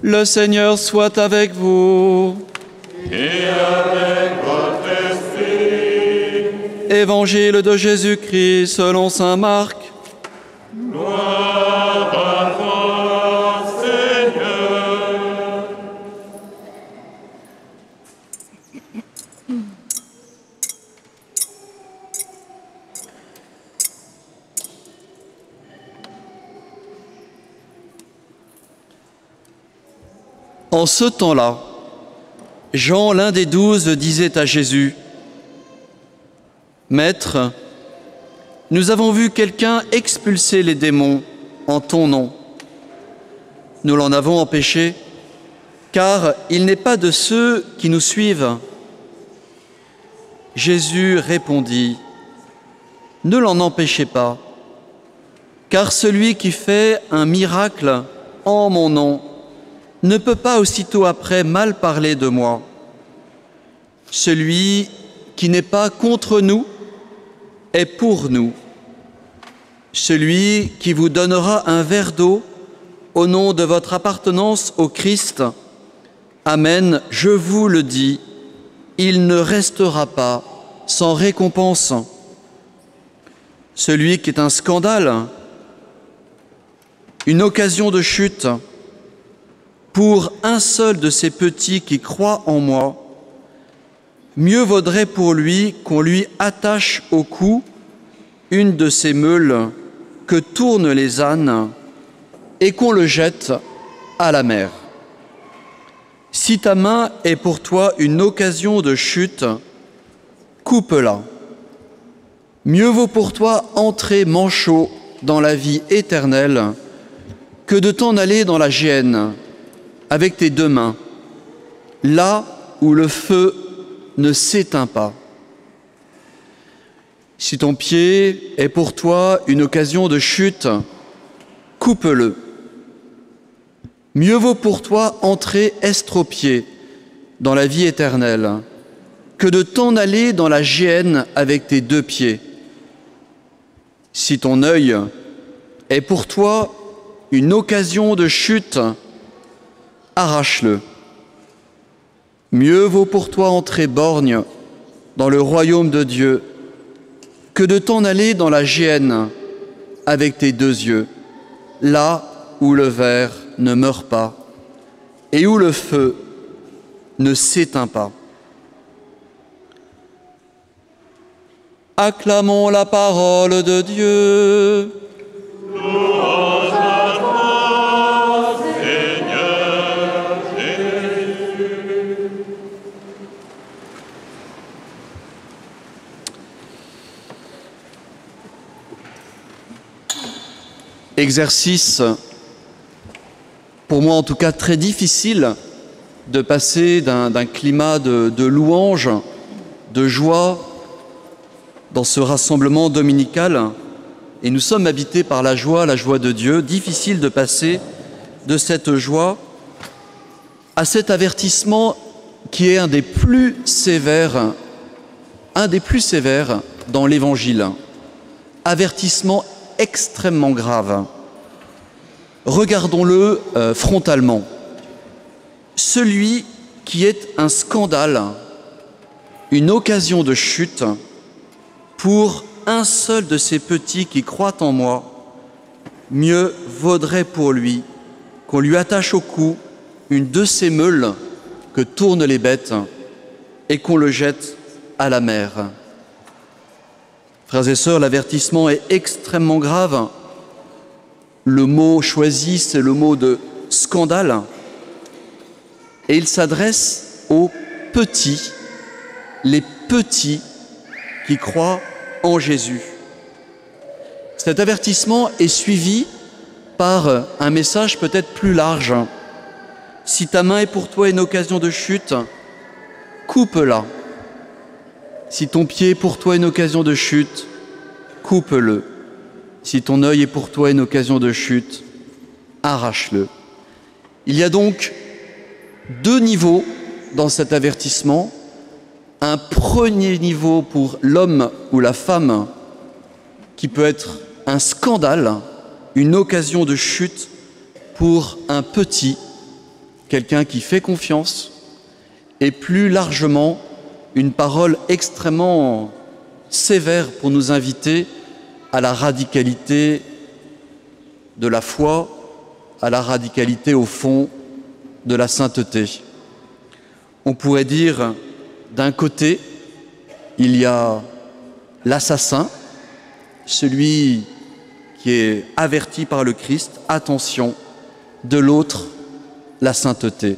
Le Seigneur soit avec vous. Et avec votre esprit. Évangile de Jésus-Christ selon saint Marc. Gloire à toi, Seigneur. En ce temps-là, Jean, l'un des 12, disait à Jésus: « Maître, nous avons vu quelqu'un expulser les démons en ton nom. Nous l'en avons empêché, car il n'est pas de ceux qui nous suivent. » Jésus répondit: « Ne l'en empêchez pas, car celui qui fait un miracle en mon nom ne peut pas aussitôt après mal parler de moi. Celui qui n'est pas contre nous est pour nous. Celui qui vous donnera un verre d'eau au nom de votre appartenance au Christ, Amen, je vous le dis, il ne restera pas sans récompense. Celui qui est un scandale, une occasion de chute, pour un seul de ces petits qui croient en moi, mieux vaudrait pour lui qu'on lui attache au cou une de ces meules que tournent les ânes et qu'on le jette à la mer. Si ta main est pour toi une occasion de chute, coupe-la. Mieux vaut pour toi entrer manchot dans la vie éternelle que de t'en aller dans la géhenne avec tes deux mains, là où le feu ne s'éteint pas. Si ton pied est pour toi une occasion de chute, coupe-le. Mieux vaut pour toi entrer estropié dans la vie éternelle que de t'en aller dans la géhenne avec tes deux pieds. Si ton œil est pour toi une occasion de chute, arrache-le. Mieux vaut pour toi entrer borgne dans le royaume de Dieu que de t'en aller dans la géhenne avec tes deux yeux, là où le ver ne meurt pas et où le feu ne s'éteint pas. Acclamons la parole de Dieu. Louange à toi, Seigneur Jésus. Exercice, pour moi en tout cas très difficile, de passer d'un climat de louange, de joie, dans ce rassemblement dominical. Et nous sommes habités par la joie de Dieu. Difficile de passer de cette joie à cet avertissement qui est un des plus sévères dans l'Évangile. Avertissement extrêmement grave. Regardons-le frontalement. Celui qui est un scandale, une occasion de chute pour un seul de ces petits qui croient en moi, mieux vaudrait pour lui qu'on lui attache au cou une de ces meules que tournent les bêtes et qu'on le jette à la mer. Frères et sœurs, l'avertissement est extrêmement grave. Le mot choisi, c'est le mot de scandale. Et il s'adresse aux petits, les petits qui croient en Jésus. Cet avertissement est suivi par un message peut-être plus large. Si ta main est pour toi une occasion de chute, coupe-la. Si ton pied est pour toi une occasion de chute, coupe-le. Si ton œil est pour toi une occasion de chute, arrache-le. Il y a donc deux niveaux dans cet avertissement. Un premier niveau pour l'homme ou la femme qui peut être un scandale, une occasion de chute pour un petit quelqu'un qui fait confiance, et plus largement une parole extrêmement sévère pour nous inviter à la radicalité de la foi, à la radicalité au fond de la sainteté. On pourrait dire, d'un côté, il y a l'assassin, celui qui est averti par le Christ, attention, de l'autre, la sainteté.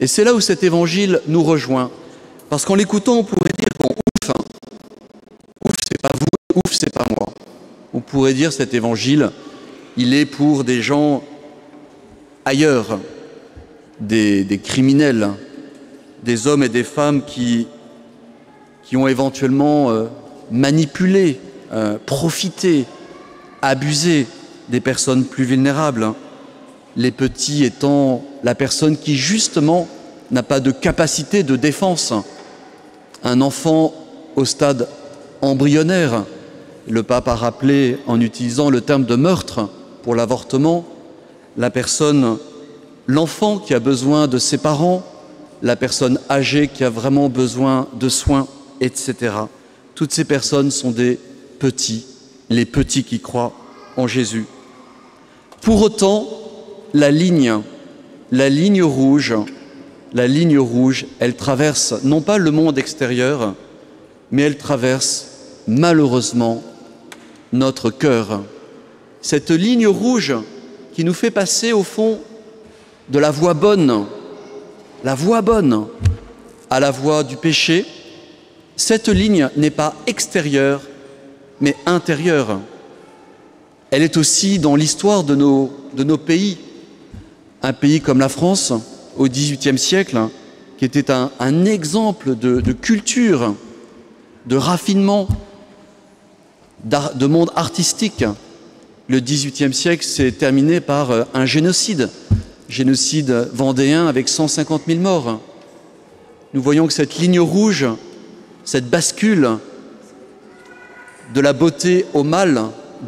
Et c'est là où cet évangile nous rejoint, parce qu'en l'écoutant, on pourrait dire, bon, ouf, c'est pas vous, ouf, c'est pas moi. On pourrait dire, cet évangile, il est pour des gens ailleurs, des criminels, des hommes et des femmes qui ont éventuellement manipulé, profité, abusé des personnes plus vulnérables, les petits étant la personne qui justement n'a pas de capacité de défense. Un enfant au stade embryonnaire, le pape a rappelé en utilisant le terme de meurtre pour l'avortement, la personne, l'enfant qui a besoin de ses parents, la personne âgée qui a vraiment besoin de soins, etc. Toutes ces personnes sont des petits, les petits qui croient en Jésus. Pour autant, la ligne rouge, elle traverse non pas le monde extérieur, mais elle traverse malheureusement notre cœur. Cette ligne rouge qui nous fait passer au fond de la voie bonne à la voie du péché, cette ligne n'est pas extérieure, mais intérieure. Elle est aussi dans l'histoire de nos pays. Un pays comme la France, au XVIIIe siècle, qui était un exemple de culture, de raffinement, de monde artistique. Le XVIIIe siècle s'est terminé par un génocide vendéen avec 150 000 morts. Nous voyons que cette ligne rouge, cette bascule de la beauté au mal,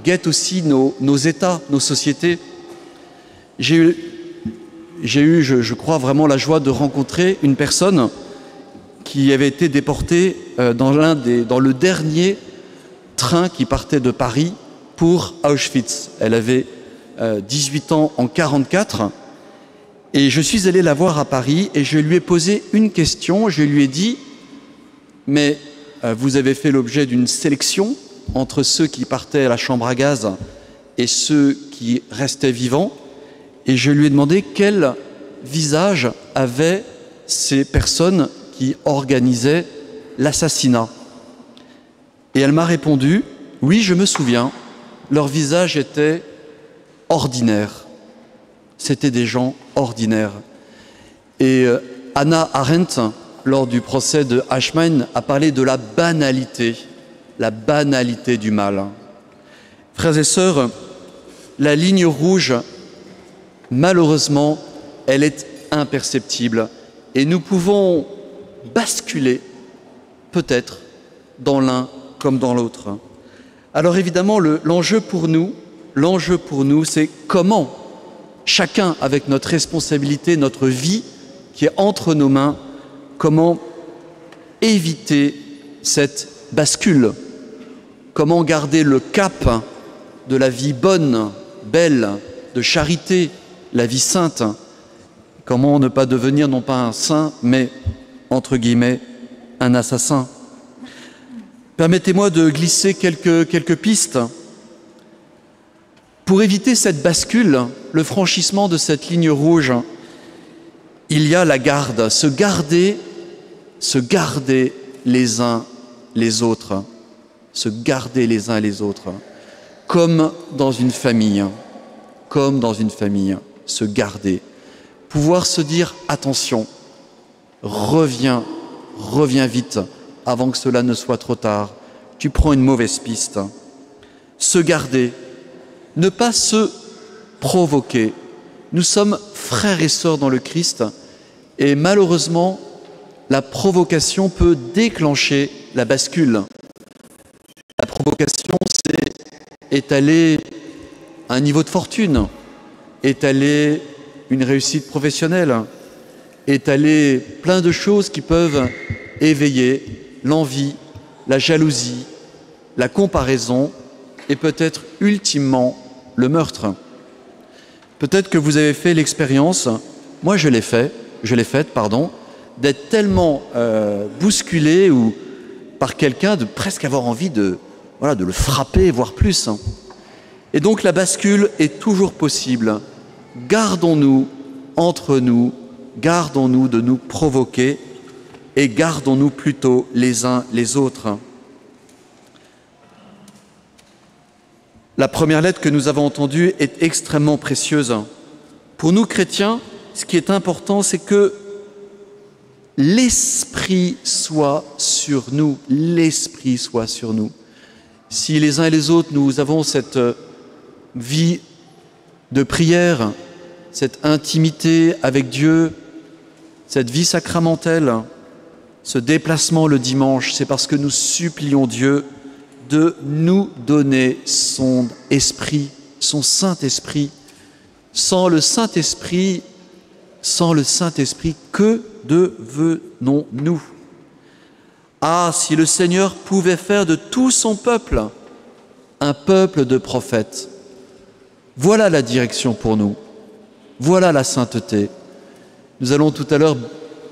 guette aussi nos États, nos sociétés. J'ai eu, je crois, vraiment la joie de rencontrer une personne qui avait été déportée dans le dernier train qui partait de Paris pour Auschwitz. Elle avait 18 ans en 1944 et je suis allé la voir à Paris et je lui ai posé une question. Je lui ai dit, mais vous avez fait l'objet d'une sélection entre ceux qui partaient à la chambre à gaz et ceux qui restaient vivants. Et je lui ai demandé quel visage avaient ces personnes qui organisaient l'assassinat. Et elle m'a répondu, oui, je me souviens, leur visage était ordinaire. C'était des gens ordinaires. Et Hannah Arendt, lors du procès de Eichmann, a parlé de la banalité du mal. Frères et sœurs, la ligne rouge, malheureusement, elle est imperceptible et nous pouvons basculer, peut-être, dans l'un comme dans l'autre. Alors évidemment, l'enjeu pour nous, c'est comment, chacun avec notre responsabilité, notre vie qui est entre nos mains, comment éviter cette bascule, comment garder le cap de la vie bonne, belle, de charité, la vie sainte, comment ne pas devenir non pas un saint, mais, entre guillemets, un assassin. Permettez-moi de glisser quelques pistes. Pour éviter cette bascule, le franchissement de cette ligne rouge, il y a la garde, se garder les uns les autres, se garder les uns les autres, comme dans une famille, se garder, pouvoir se dire attention, reviens vite avant que cela ne soit trop tard, tu prends une mauvaise piste. Se garder, ne pas se provoquer. Nous sommes frères et sœurs dans le Christ et malheureusement, la provocation peut déclencher la bascule. La provocation, c'est étaler un niveau de fortune, étaler une réussite professionnelle, étaler plein de choses qui peuvent éveiller l'envie, la jalousie, la comparaison et peut-être ultimement le meurtre. Peut-être que vous avez fait l'expérience, moi je l'ai faite, d'être tellement bousculé ou par quelqu'un de presque avoir envie de le frapper, voire plus. Et donc la bascule est toujours possible. Gardons-nous entre nous, gardons-nous de nous provoquer et gardons-nous plutôt les uns les autres. La première lettre que nous avons entendue est extrêmement précieuse. Pour nous chrétiens, ce qui est important, c'est que l'Esprit soit sur nous. L'Esprit soit sur nous. Si les uns et les autres, nous avons cette vie de prière, cette intimité avec Dieu, cette vie sacramentelle, ce déplacement le dimanche, c'est parce que nous supplions Dieu de nous donner son esprit, son Saint-Esprit. Sans le Saint-Esprit, que devenons-nous? Ah, si le Seigneur pouvait faire de tout son peuple un peuple de prophètes. Voilà la direction pour nous. Voilà la sainteté. Nous allons tout à l'heure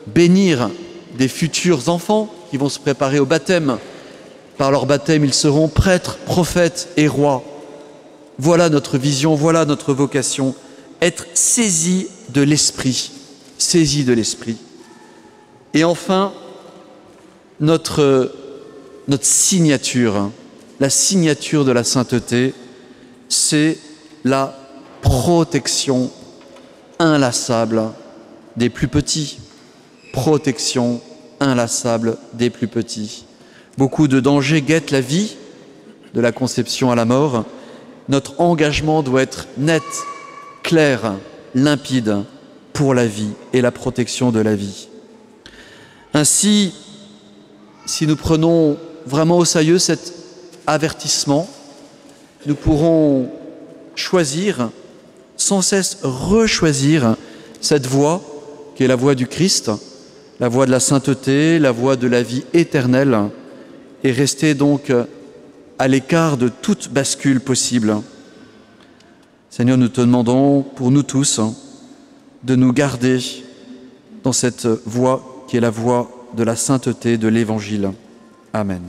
bénir des futurs enfants qui vont se préparer au baptême. Par leur baptême, ils seront prêtres, prophètes et rois. Voilà notre vision, voilà notre vocation. Être saisis de l'Esprit. Saisis de l'Esprit. Et enfin, notre signature, la signature de la sainteté, c'est la protection inlassable des plus petits. Protection inlassable des plus petits. Beaucoup de dangers guettent la vie, de la conception à la mort. Notre engagement doit être net, clair, limpide pour la vie et la protection de la vie. Ainsi, si nous prenons vraiment au sérieux cet avertissement, nous pourrons choisir, sans cesse rechoisir cette voie qui est la voie du Christ, la voie de la sainteté, la voie de la vie éternelle, et rester donc à l'écart de toute bascule possible. Seigneur, nous te demandons pour nous tous de nous garder dans cette voie qui est la voie de la sainteté de l'Évangile. Amen.